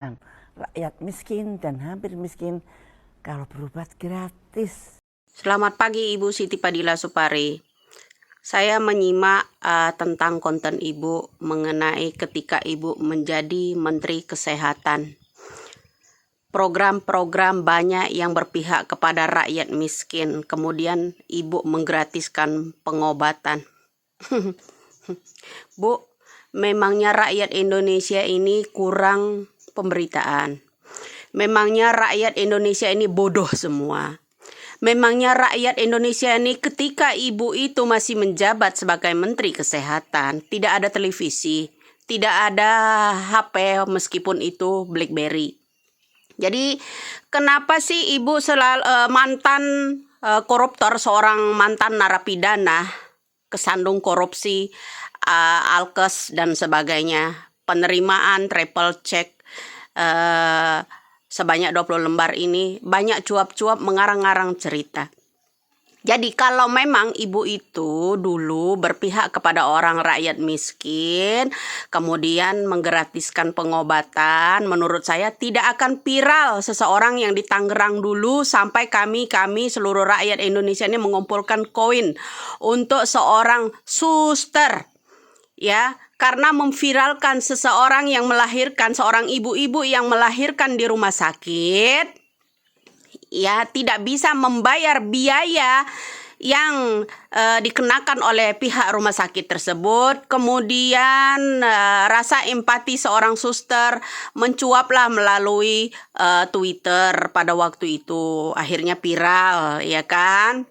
rakyat miskin dan hampir miskin kalau berobat gratis. Selamat pagi Ibu Siti Padilla Supari. Saya menyimak tentang konten Ibu mengenai ketika Ibu menjadi Menteri Kesehatan. Program-program banyak yang berpihak kepada rakyat miskin, kemudian Ibu menggratiskan pengobatan. Bu, memangnya rakyat Indonesia ini kurang pemberitaan. Memangnya rakyat Indonesia ini bodoh semua. Memangnya rakyat Indonesia ini ketika Ibu itu masih menjabat sebagai Menteri Kesehatan, tidak ada televisi, tidak ada HP meskipun itu BlackBerry. Jadi kenapa sih Ibu mantan koruptor, seorang mantan narapidana, kesandung korupsi, alkes dan sebagainya, penerimaan travel check sebanyak 20 lembar ini banyak cuap-cuap mengarang-arang cerita. Jadi kalau memang Ibu itu dulu berpihak kepada orang rakyat miskin, kemudian menggratiskan pengobatan, menurut saya tidak akan viral seseorang yang di Tangerang dulu sampai kami seluruh rakyat Indonesia ini mengumpulkan koin untuk seorang suster. Ya, karena memviralkan seseorang yang melahirkan, seorang ibu-ibu yang melahirkan di rumah sakit, ya tidak bisa membayar biaya yang dikenakan oleh pihak rumah sakit tersebut. Kemudian rasa empati seorang suster mencuaplah melalui Twitter pada waktu itu, akhirnya viral, ya kan?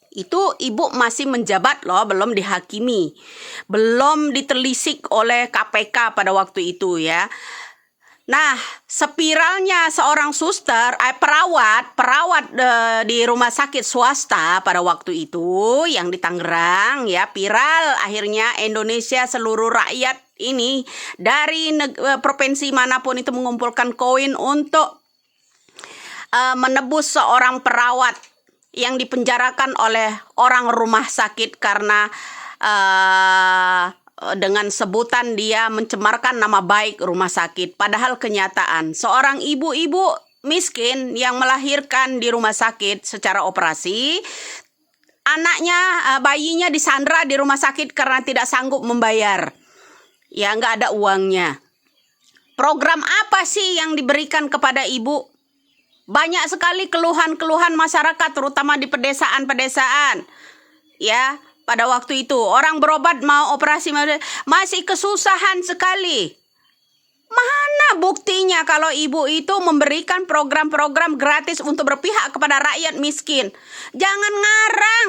Itu Ibu masih menjabat loh, belum dihakimi, belum ditelisik oleh KPK pada waktu itu ya. Nah, spiralnya seorang suster, perawat di rumah sakit swasta pada waktu itu yang di Tangerang ya, viral. Akhirnya Indonesia seluruh rakyat ini dari provinsi manapun itu mengumpulkan koin untuk menebus seorang perawat yang dipenjarakan oleh orang rumah sakit karena dengan sebutan dia mencemarkan nama baik rumah sakit. Padahal kenyataan seorang ibu-ibu miskin yang melahirkan di rumah sakit secara operasi, anaknya, bayinya disandra di rumah sakit karena tidak sanggup membayar. Ya, nggak ada uangnya. Program apa sih yang diberikan kepada ibu? Banyak sekali keluhan-keluhan masyarakat, terutama di pedesaan-pedesaan. Ya, pada waktu itu orang berobat mau operasi masih kesusahan sekali. Mana buktinya kalau ibu itu memberikan program-program gratis untuk berpihak kepada rakyat miskin? Jangan ngarang.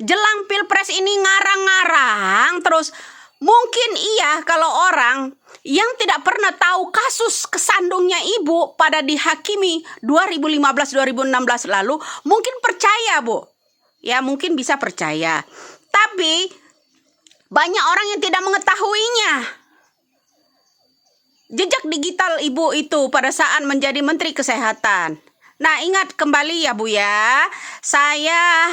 Jelang Pilpres ini ngarang-ngarang terus. Mungkin iya kalau orang yang tidak pernah tahu kasus kesandungnya ibu pada dihakimi 2015-2016 lalu mungkin percaya, Bu. Ya, mungkin bisa percaya. Tapi banyak orang yang tidak mengetahuinya. Jejak digital ibu itu pada saat menjadi Menteri Kesehatan. Nah, ingat kembali ya Bu ya, saya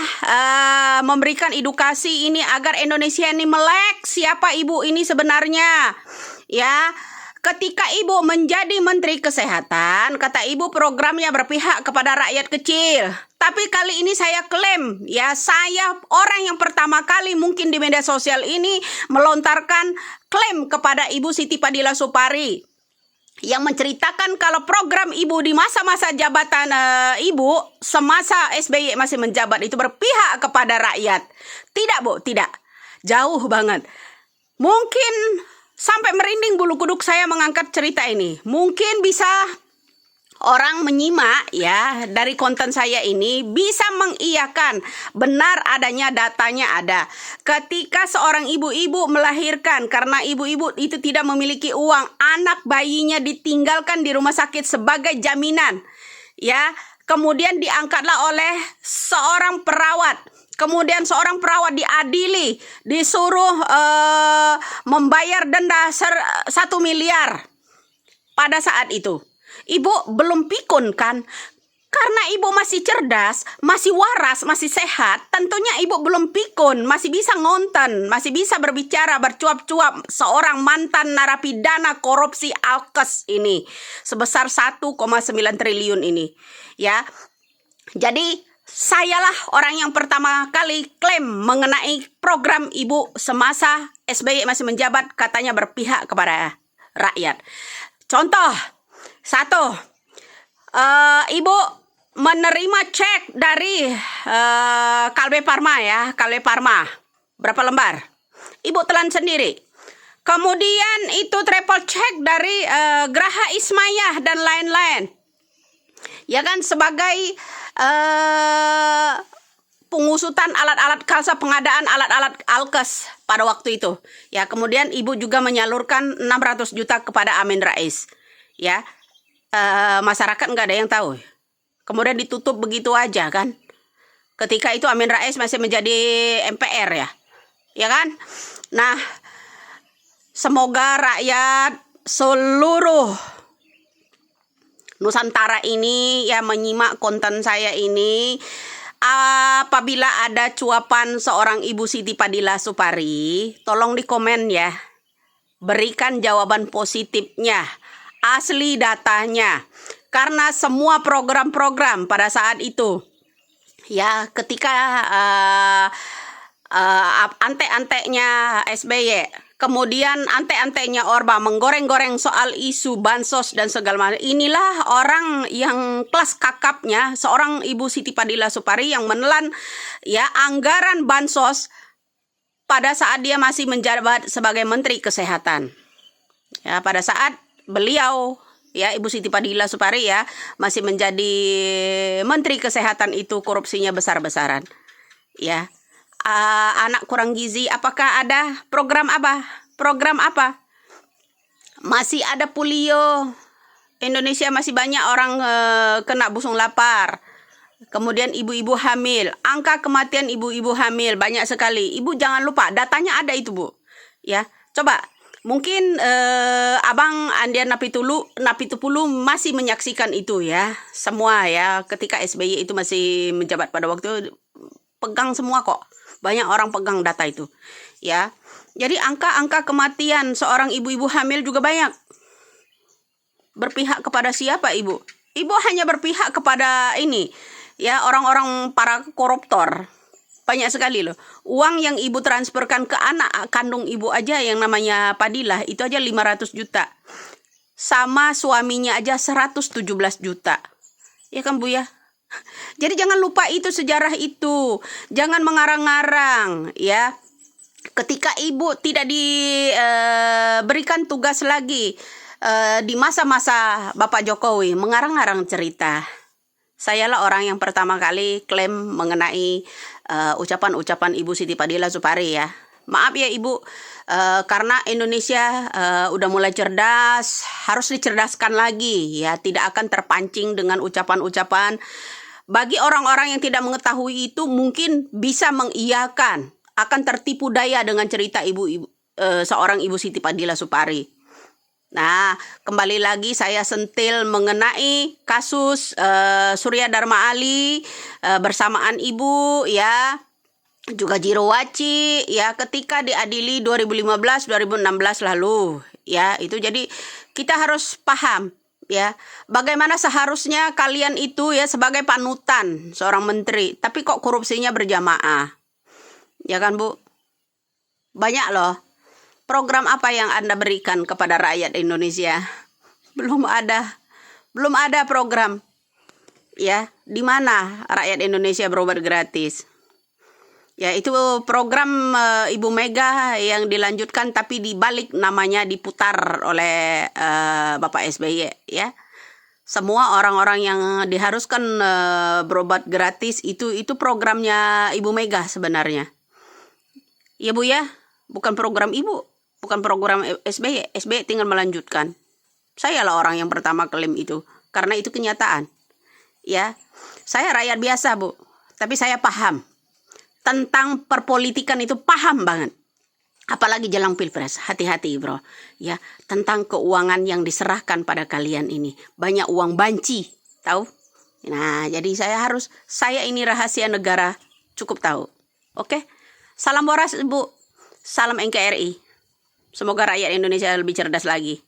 memberikan edukasi ini agar Indonesia ini melek siapa ibu ini sebenarnya. Ya, ketika ibu menjadi Menteri Kesehatan, kata ibu programnya berpihak kepada rakyat kecil. Tapi kali ini saya klaim, ya saya orang yang pertama kali mungkin di media sosial ini melontarkan klaim kepada Ibu Siti Padilla Supari, yang menceritakan kalau program ibu di masa-masa jabatan ibu semasa SBY masih menjabat itu berpihak kepada rakyat. Tidak, Bu, tidak. Jauh banget. Mungkin sampai merinding bulu kuduk saya mengangkat cerita ini. Mungkin bisa orang menyimak ya dari konten saya ini bisa mengiyakan benar adanya datanya ada. Ketika seorang ibu-ibu melahirkan karena ibu-ibu itu tidak memiliki uang, anak bayinya ditinggalkan di rumah sakit sebagai jaminan. Ya, kemudian diangkatlah oleh seorang perawat. Kemudian seorang perawat diadili, disuruh membayar denda 1 miliar pada saat itu. Ibu belum pikun kan? Karena ibu masih cerdas, masih waras, masih sehat, tentunya ibu belum pikun, masih bisa ngonten, masih bisa berbicara, bercuap-cuap seorang mantan narapidana korupsi Alkes ini sebesar 1,9 triliun ini, ya. Jadi sayalah orang yang pertama kali klaim mengenai program ibu semasa SBY masih menjabat, katanya berpihak kepada rakyat. Contoh, satu, ibu menerima cek dari Kalbe Farma ya, Kalbe Farma. Berapa lembar? Ibu telan sendiri. Kemudian itu triple check dari Graha Ismayah dan lain-lain. Ya kan, sebagai pengusutan alat-alat kalsa, pengadaan alat-alat Alkes pada waktu itu. Ya, kemudian ibu juga menyalurkan 600 juta kepada Amin Rais. Ya, masyarakat nggak ada yang tahu. Kemudian ditutup begitu aja kan. Ketika itu Amin Rais masih menjadi MPR ya. Ya kan? Nah, semoga rakyat seluruh Nusantara ini ya menyimak konten saya ini. Apabila ada cuapan seorang Ibu Siti Fadila Supari, tolong di komen ya. Berikan jawaban positifnya, asli datanya. Karena semua program-program pada saat itu, ya ketika ante-antenya SBY, kemudian ante-antenya Orba menggoreng-goreng soal isu bansos dan segala macam, inilah orang yang kelas kakapnya seorang Ibu Siti Fadila Supari yang menelan ya anggaran bansos pada saat dia masih menjabat sebagai Menteri Kesehatan. Ya, pada saat beliau ya Ibu Siti Fadila Supari ya masih menjadi Menteri Kesehatan itu korupsinya besar-besaran. Ya. Anak kurang gizi, apakah ada program apa? Program apa? Masih ada polio. Indonesia masih banyak orang kena busung lapar. Kemudian ibu-ibu hamil, angka kematian ibu-ibu hamil banyak sekali. Ibu jangan lupa, datanya ada itu, Bu. Ya, coba. Mungkin Abang Andian Napitupulu masih menyaksikan itu ya. Semua ya, ketika SBY itu masih menjabat pada waktu itu, pegang semua kok. Banyak orang pegang data itu. Ya. Jadi angka-angka kematian seorang ibu-ibu hamil juga banyak. Berpihak kepada siapa ibu? Ibu hanya berpihak kepada ini. Ya, orang-orang para koruptor. Banyak sekali loh. Uang yang ibu transferkan ke anak kandung ibu aja yang namanya Fadilah itu aja 500 juta. Sama suaminya aja 117 juta. Ya kan Bu ya? Jadi jangan lupa itu sejarah itu. Jangan mengarang-arang ya. Ketika ibu tidak diberikan tugas lagi di masa-masa Bapak Jokowi mengarang-arang cerita. Sayalah orang yang pertama kali klaim mengenai ucapan-ucapan Ibu Siti Fadila Supari ya. Maaf ya Ibu, karena Indonesia udah mulai cerdas, harus dicerdaskan lagi ya. Tidak akan terpancing dengan ucapan-ucapan. Bagi orang-orang yang tidak mengetahui itu mungkin bisa mengiyakan, akan tertipu daya dengan cerita seorang Ibu Siti Fadila Supari. Nah, kembali lagi saya sentil mengenai kasus Surya Dharma Ali bersamaan ibu ya, juga Jiro Waci ya, ketika diadili 2015-2016 lalu ya. Itu jadi kita harus paham ya, bagaimana seharusnya kalian itu ya sebagai panutan seorang menteri, tapi kok korupsinya berjamaah. Ya kan Bu? Banyak loh. Program apa yang Anda berikan kepada rakyat Indonesia? Belum ada program. Ya, di mana rakyat Indonesia berobat gratis? Ya, itu program Ibu Mega yang dilanjutkan tapi dibalik namanya diputar oleh Bapak SBY ya. Semua orang-orang yang diharuskan berobat gratis itu programnya Ibu Mega sebenarnya. Ya Bu ya, bukan program Ibu. Bukan program SBY. SBY tinggal melanjutkan. Saya lah orang yang pertama klaim itu. Karena itu kenyataan. Ya, saya rakyat biasa Bu. Tapi saya paham. Tentang perpolitikan itu paham banget. Apalagi jelang pilpres. Hati-hati bro. Ya, tentang keuangan yang diserahkan pada kalian ini. Banyak uang banci. Tahu? Nah, jadi saya ini rahasia negara cukup tahu. Oke? Salam boras, Ibu. Salam NKRI. Semoga rakyat Indonesia lebih cerdas lagi.